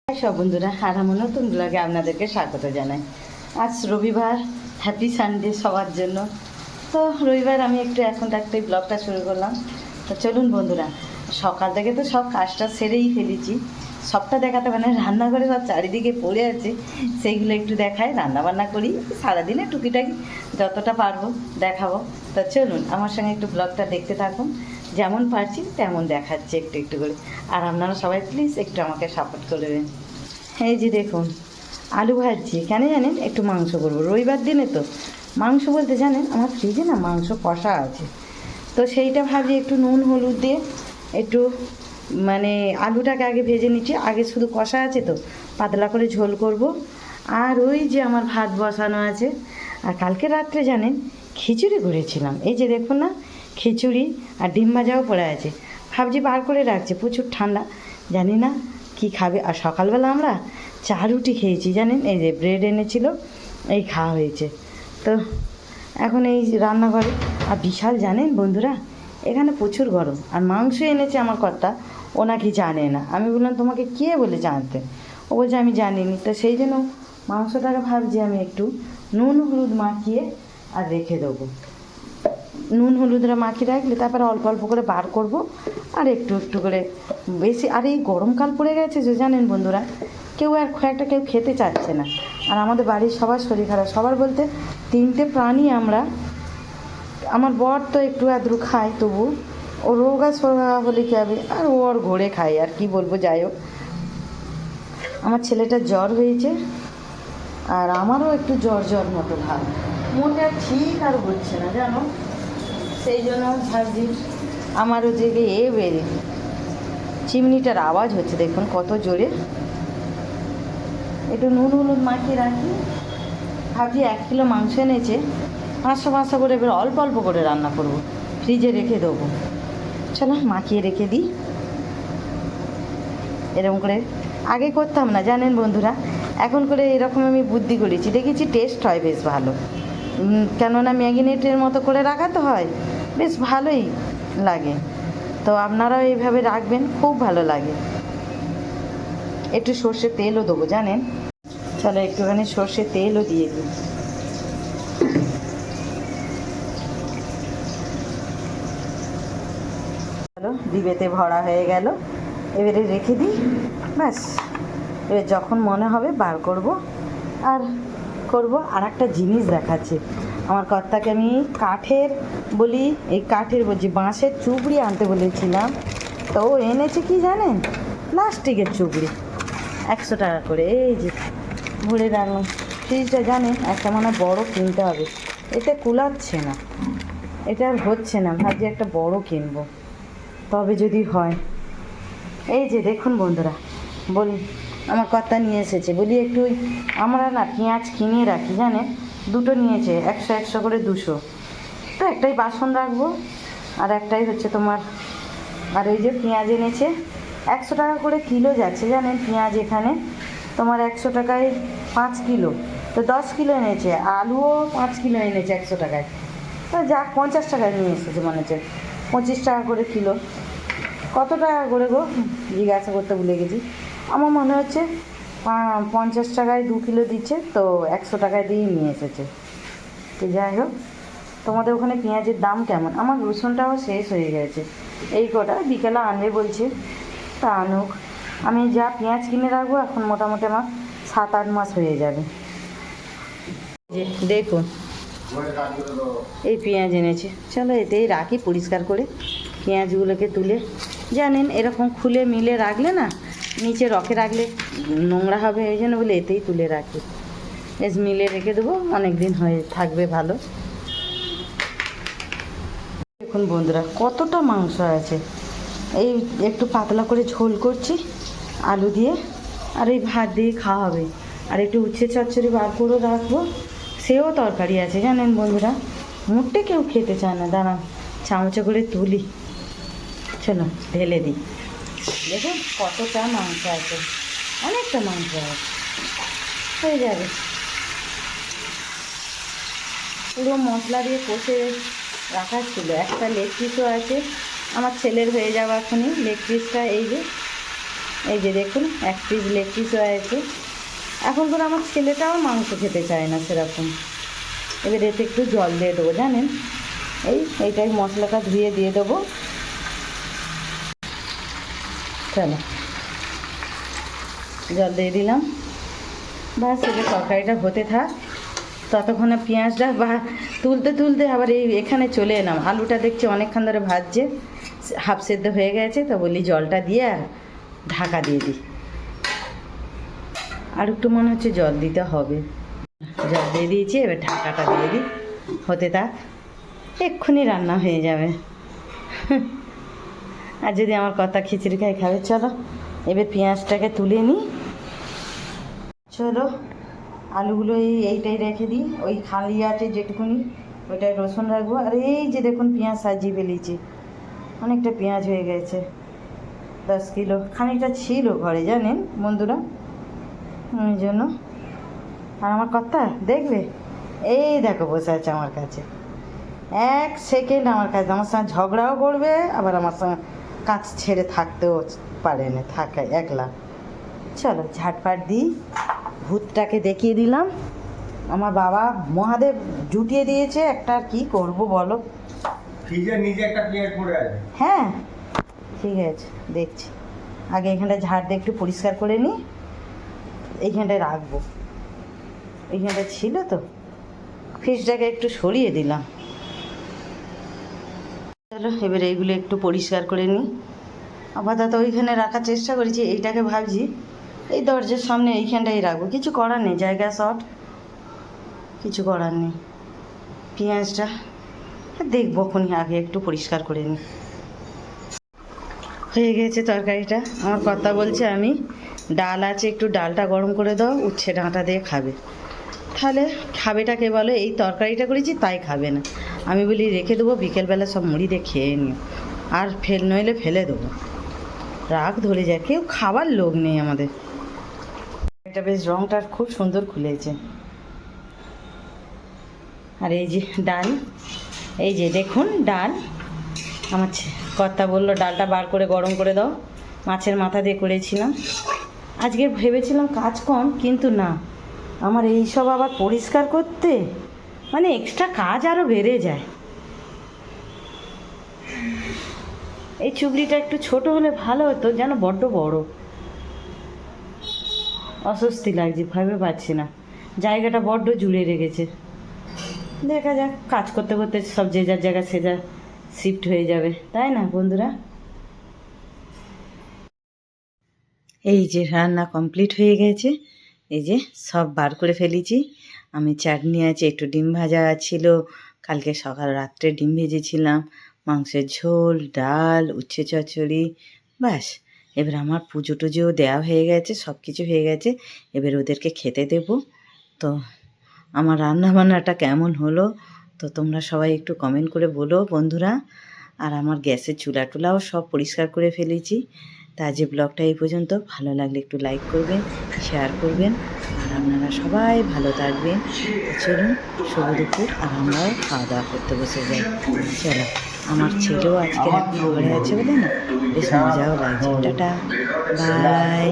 High সব বন্ধুরা, আর আমার নতুন ব্লগে আপনাদেরকে স্বাগত জানাই। আজ রবিবার, হ্যাপি সানডে সবার জন্য। তো রবিবার আমি এখন থাকতেই ব্লগটা শুরু করলাম। তো চলুন বন্ধুরা, সকাল থেকে তো সব কাজটা সেরেই ফেলেছি। সবটা দেখাতে মানে রান্নাঘরে সব চারিদিকে পড়ে আছে, সেইগুলো একটু দেখাই। রান্নাবান্না করি সারাদিনে টুকিটাকি যতটা পারবো দেখাবো। তো চলুন আমার সঙ্গে একটু ব্লগটা দেখতে থাকুন। যেমন পারছি তেমন দেখাচ্ছি একটু একটু করে। আর আপনারা সবাই প্লিজ একটু আমাকে সাপোর্ট করবেন। এই যে দেখুন, আলু ভাজছি। কেন জানেন? একটু মাংস করবো রবিবার দিনে। তো মাংস বলতে জানেন, আমার ফ্রিজে না মাংস কষা আছে। তো সেইটা ভাবছি একটু নুন হলুদ দিয়ে একটু মানে আলুটাকে আগে ভেজে নিচ্ছি। আগে শুধু কষা আছে, তো পাতলা করে ঝোল করব। আর ওই যে আমার ভাত বসানো আছে। আর কালকে রাত্রে জানেন খিচুড়ি করেছিলাম। এই যে দেখুন না, খিচুড়ি আর ডিম ভাজাও পড়ে আছে। ভাবছি বার করে রাখছি, প্রচুর ঠান্ডা, জানি না কি খাবে। আর সকালবেলা আমরা চা রুটি খেয়েছি জানেন, এই যে ব্রেড এনেছিল, এই খাওয়া হয়েছে। তো এখন এই রান্নাঘরে আর বিশাল জানেন বন্ধুরা, এখানে প্রচুর গরম। আর মাংস এনেছে আমার কর্তা, ও নাকি জানে না। আমি বললাম তোমাকে কে বলে জানতে? ও বলছে আমি জানিনি। তো সেই জন্য মাংসটাকে ভাবছি আমি একটু নুন হলুদ মাখিয়ে আর রেখে দেবো। নুন হলুদটা মাখিয়ে রাখলে তারপরে অল্প অল্প করে বার করব। আর একটু একটু করে বেশি। আর এই গরমকাল পড়ে গেছে যে জানেন বন্ধুরা, কেউ আর খুব একটা কেউ খেতে চাচ্ছে না। আর আমাদের বাড়ির সবার শরীর খারাপ। সবার বলতে তিনটে প্রাণী আমরা। আমার বর তো একটু আদ্রু খায়, তবু ও রোগা সোগা হলে কী হবে, আর ও আর ঘরে খায়। আর কি বলবো, যাই হোক, আমার ছেলেটার জ্বর হয়েছে। আর আমারও একটু জ্বর জ্বর মতো ভাব, মনটা ঠিক আর হচ্ছে না জানো। সেই জন্য ভাবছি আমারও জেগে বেড়ে চিমনিটার আওয়াজ হচ্ছে দেখুন কত জোরে। একটু নুন হলুদ মাখিয়ে রাখি। ভাবছি 1 কিলো মাংস এনেছে, 500 করে এবার অল্প অল্প করে রান্না করব, ফ্রিজে রেখে দেবো। চলো মাখিয়ে রেখে দিই। এরকম করে আগে করতাম না জানেন বন্ধুরা, এখন করে এরকম আমি বুদ্ধি করেছি, দেখেছি টেস্ট হয় বেশ ভালো। কেননা ম্যাগনেটের মতো করে রাখাতে হয়, বেশ ভালোই লাগে। তো আপনারাও এইভাবে রাখবেন, খুব ভালো লাগে। একটু সর্ষের তেলও দেবো জানেন। চলো একটুখানি সর্ষের তেলও দিয়ে দিই। চলো ডিবেতে ভরা হয়ে গেল, এবারে রেখে দিই। ব্যাস, এবার যখন মনে হবে বার করব আর করব। আর একটা জিনিস দেখাচ্ছি, আমার কর্তাকে আমি কাঠের বলি, এই কাঠের বলছি বাঁশের চুবড়ি আনতে বলেছিলাম। তো ও এনেছে কি জানেন, প্লাস্টিকের চুবড়ি, 100 টাকা করে। এই যে ভরে রাখলাম। ফ্রিজটা জানেন একটা মানে বড় কিনতে হবে, এতে কুলাচ্ছে না, এটা আর হচ্ছে না। ভাবছি একটা বড় কিনবো, তবে যদি হয়। এই যে দেখুন বন্ধুরা, বলি আমার কর্তা নিয়ে এসেছে, বলি একটু আমরা না পেঁয়াজ কিনে রাখি জানেন, দুটো নিয়েছে, 100 করে 200। তো একটাই বাসন রাখবো, আর একটাই হচ্ছে তোমার। আর ওই যে পেঁয়াজ এনেছে, 100 টাকা করে কিলো যাচ্ছে জানেন পেঁয়াজ এখানে। তোমার 100 টাকায় 5 কিলো, তো 10 কিলো এনেছে। আলুও 5 কিলো এনেছে 100 টাকায়। তো যাক 50 টাকায় নিয়ে এসেছে মনে হচ্ছে, 25 টাকা করে কিলো। কত টাকা করে গো জিজ্ঞাসা করতে ভুলে গেছি। আমার মনে হচ্ছে 50 টাকায় 2 কিলো দিচ্ছে, তো 100 টাকায় দিয়েই নিয়ে এসেছে। তো যাই হোক, তোমাদের ওখানে পেঁয়াজের দাম কেমন? আমার রসুনটাও শেষ হয়ে গেছে, এই কটা বিকেলে আনবে বলছে, তা আনুক। আমি যা পেঁয়াজ কিনে রাখবো এখন মোটামুটি আমার 7-8 মাস হয়ে যাবে। যে দেখুন এই পেঁয়াজ এনেছে, চলো এতেই রাখি পরিষ্কার করে পেঁয়াজগুলোকে তুলে। জানেন এরকম খুলে মিলে রাখলে না, নিচে রকে রাখলে নোংরা হবে, এই জন্য বলে এতেই তুলে রাখি। বেশ মিলে রেখে দেবো, অনেক দিন হয়ে থাকবে ভালো। দেখুন বন্ধুরা কতটা মাংস আছে। এই একটু পাতলা করে ঝোল করছি আলু দিয়ে, আর এই ভাত দিয়ে খাওয়া হবে। আর একটু উচ্ছে চচ্চড়ি বার করে রাখবো, সেও তরকারি আছে জানেন বন্ধুরা। মোটে কেউ খেতে চায় না, দাঁড়ান চামচে করে তুলি। চলো ঢেলে দিই। দেখুন কতটা মাংস আছে, অনেকটা মাংস আছে, হয়ে যাবে। পুরো মশলা দিয়ে কষে রাখা ছিল। একটা লেগ পিসও আছে, আমার ছেলের হয়ে যাওয়া এখনই লেগ পিসটা। এই যে এই যে দেখুন 1 পিস লেগ পিস হয়েছে। এখন করে আমার ছেলেটাও মাংস খেতে চায় না সেরকম। এবার এতে একটু জল দিয়ে দেবো জানেন, এইটাই মশলাটা ধুয়ে দিয়ে দেবো। চলো জল দিয়ে দিলাম, ব্যাস এবার তরকারিটা হতে থাক। ততক্ষণে পেঁয়াজটা তুলতে তুলতে আবার এখানে চলে এলাম। আলুটা দেখছি অনেকক্ষণ ধরে ভাজছে, হাফ সেদ্ধ হয়ে গেছে, তো বলি জলটা দিয়ে ঢাকা দিয়ে দিই। আর একটু মনে হচ্ছে জল দিতে হবে। জল দিয়ে দিয়েছি, এবার ঢাকাটা দিয়ে দিই, হতে থাক, এক্ষুনি রান্না হয়ে যাবে। আর যদি আমার কথা খিচুড়ি খাই খাবে। চলো এবার পেঁয়াজটাকে তুলে নিই। চলো আলুগুলো এইটাই রেখে দিই, ওই খালি আছে যেটুকুনি ওইটাই রসুন রাখবো। আর এই যে দেখুন পেঁয়াজ সাজিয়ে ফেলেছি, অনেকটা পেঁয়াজ হয়ে গেছে, 10 কিলো খানিকটা ছিল ঘরে জানেন বন্ধুরা, ওই জন্য। আর আমার কথা দেখবে, এই দেখো বসে আছে আমার কাছে, 1 সেকেন্ড আমার কাছে, আমার সঙ্গে ঝগড়াও করবে, আবার আমার সঙ্গে কাজ ছেড়ে থাকতেও পারে না, থাকে একলা। চলো ঝাটপাট দিই, ভূতটাকে দেখিয়ে দিলাম। আমার বাবা মহাদেব জুটিয়ে দিয়েছে একটা, আর কি করব বলো। ফ্রিজের নিচে একটা পেঁয়াজ পড়ে আছে। হ্যাঁ ঠিক আছে, দেখছি। আগে এখানটায় ঝাড় দিয়ে একটু পরিষ্কার করে নিই, এইখানটায় রাখবো, এইখানটায় ছিল তো, ফ্রিজটাকে একটু সরিয়ে দিলাম। চলো এবার এইগুলো একটু পরিষ্কার করে নিই। আপাতত ওইখানে রাখার চেষ্টা করেছি, এইটাকে ভাবছি এই দরজার সামনে এইখানটাই রাখবো, কিছু করার নেই, জায়গা শর্ট, কিছু করার নেই। পেঁয়াজটা দেখবো খনি, আগে একটু পরিষ্কার করে নিই। হয়ে গেছে তরকারিটা। আমার কথা বলছে আমি ডাল আছে, একটু ডালটা গরম করে দাও, উচ্ছে ডাঁটা দিয়ে খাবে। তাহলে খাবেটাকে বলে এই তরকারিটা করেছি তাই খাবে না। আমি বলি রেখে দেবো, বিকেলবেলা সব মুড়ি দিয়ে খেয়ে নিও, আর নইলে ফেলে দেবো। রাগ ধরে যায়, কেউ খাবার লোক নেই আমাদের। এটা বেশ রঙটা খুব সুন্দর খুলেছে। আর এই যে ডাল, এই যে দেখুন ডাল, আমার কর্তা বললো ডালটা বার করে গরম করে দাও, মাছের মাথা দিয়ে করেছিলাম। আজকে ভেবেছিলাম কাজ কম, কিন্তু না, আমার এইসব আবার পরিষ্কার করতে মানে এক্সট্রা কাজ আরও বেড়ে যায়। এই চুবড়িটা একটু ছোট হলে ভালো হতো, যেন বড্ড বড়, অস্বস্তি লাগছে, ভাবে পাচ্ছি না, জায়গাটা বড্ড জুড়ে রেখেছে। দেখা যাক, কাজ করতে করতে সব যে যার জায়গা সে যা শিফট হয়ে যাবে, তাই না বন্ধুরা। এই যে রান্না কমপ্লিট হয়ে গেছে, এই যে সব বার করে ফেলেছি। আমি চাটনি আছে, একটু ডিম ভাজা ছিল, কালকে সকাল রাত্রে ডিম ভেজেছিলাম, মাংসের ঝোল, ডাল, উচ্ছে চচ্চড়ি, ব্যাস। এবার আমার পুজো টুজোও দেওয়া হয়ে গেছে, সব কিছু হয়ে গেছে, এবার ওদেরকে খেতে দেব। তো আমার রান্না বান্নাটা কেমন হলো তো তোমরা সবাই একটু কমেন্ট করে বলো বন্ধুরা। আর আমার গ্যাসের চুলা টুলাও সব পরিষ্কার করে ফেলেছি। তা যে ব্লগটা এই পর্যন্ত, ভালো লাগলে একটু লাইক করবেন, শেয়ার করবেন, আর আপনারা সবাই ভালো থাকবেন। চলুন শুভ দুপুর, আর আমরাও খাওয়া দাওয়া করতে বসে যাই। চলো, আমার ছেলেও আজকে এখন ঘরে আছে বলে না, বেশ মজাও লাগছে। Tata, by.